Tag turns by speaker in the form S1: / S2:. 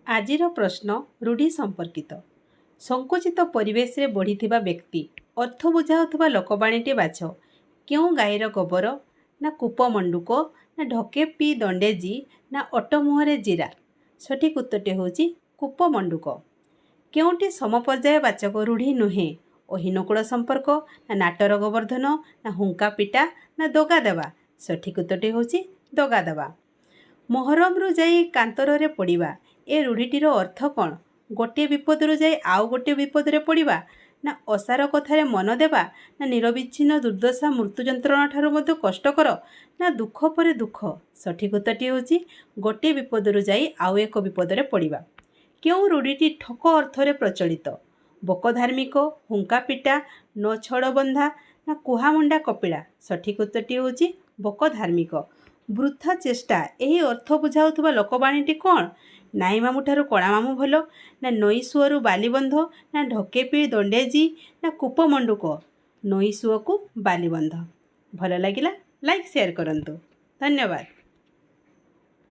S1: ଆଜିର ପ୍ରଶ୍ନ ରୂଢ଼ି ସମ୍ପର୍କିତ। ସଂକୁଚିତ ପରିବେଶରେ ବଢ଼ିଥିବା ବ୍ୟକ୍ତି ଅର୍ଥ ବୁଝାଉଥିବା ଲୋକବାଣୀଟି ବାଛ। କେଉଁ ଗାଈର ଗୋବର, ନା କୂପ ମଣ୍ଡୁକ, ନା ଢକେ ପିଇ ଦଣ୍ଡେଜି, ନା ଅଟ ମୁହଁରେ ଜିରା। ସଠିକ୍ ଉତ୍ତରଟି ହେଉଛି କୂପ ମଣ୍ଡୁକ। କେଉଁଟି ସମପର୍ଯ୍ୟାୟ ବାଚକ ରୂଢ଼ି ନୁହେଁ? ଅହିନକୁଳ ସମ୍ପର୍କ, ନା ନାଟର ଗୋବର୍ଦ୍ଧନ, ନା ହୁଙ୍କା ପିଟା, ନା ଦଗା ଦେବା। ସଠିକ୍ ଉତ୍ତରଟି ହେଉଛି ଦଗା ଦେବା। ମହରମରୁ ଯାଇ କାନ୍ତରରେ ପଡ଼ିବା, ଏ ରୂଢ଼ିଟିର ଅର୍ଥ କ'ଣ? ଗୋଟିଏ ବିପଦରୁ ଯାଇ ଆଉ ଗୋଟିଏ ବିପଦରେ ପଡ଼ିବା, ନା ଅସାର କଥାରେ ମନ ଦେବା, ନା ନିରବିଚ୍ଛିନ୍ନ ଦୁର୍ଦ୍ଦଶା ମୃତ୍ୟୁ ଯନ୍ତ୍ରଣା ଠାରୁ ମଧ୍ୟ କଷ୍ଟକର, ନା ଦୁଃଖ ପରେ ଦୁଃଖ। ସଠିକ୍ ଉତ୍ତରଟି ହେଉଛି ଗୋଟିଏ ବିପଦରୁ ଯାଇ ଆଉ ଏକ ବିପଦରେ ପଡ଼ିବା। କେଉଁ ରୂଢ଼ିଟି ଠକ ଅର୍ଥରେ ପ୍ରଚଳିତ? ବକ ଧାର୍ମିକ, ହୁଙ୍କା ପିଟା, ନ ଛଡ଼ ବନ୍ଧା, ନା କୁହାମୁଣ୍ଡା କପିଳା। ସଠିକ୍ ଉତ୍ତରଟି ହେଉଛି ବକ ଧାର୍ମିକ। ବୃଥା ଚେଷ୍ଟା, ଏହି ଅର୍ଥ ବୁଝାଉଥିବା ଲୋକବାଣୀଟି କ'ଣ? ନାଇଁ ମାମୁଁ ଠାରୁ କଣା ମାମୁଁ ଭଲ, ନା ନଈ ସୁଅରୁ ବାଲିବନ୍ଧ, ନା ଢକେ ପିଇ ଦଣ୍ଡେଜି, ନା କୂପ ମଣ୍ଡୁକ। ନଈ ସୁଅକୁ ବାଲିବନ୍ଧ। ଭଲ ଲାଗିଲା ଲାଇକ୍ ସେୟାର କରନ୍ତୁ। ଧନ୍ୟବାଦ।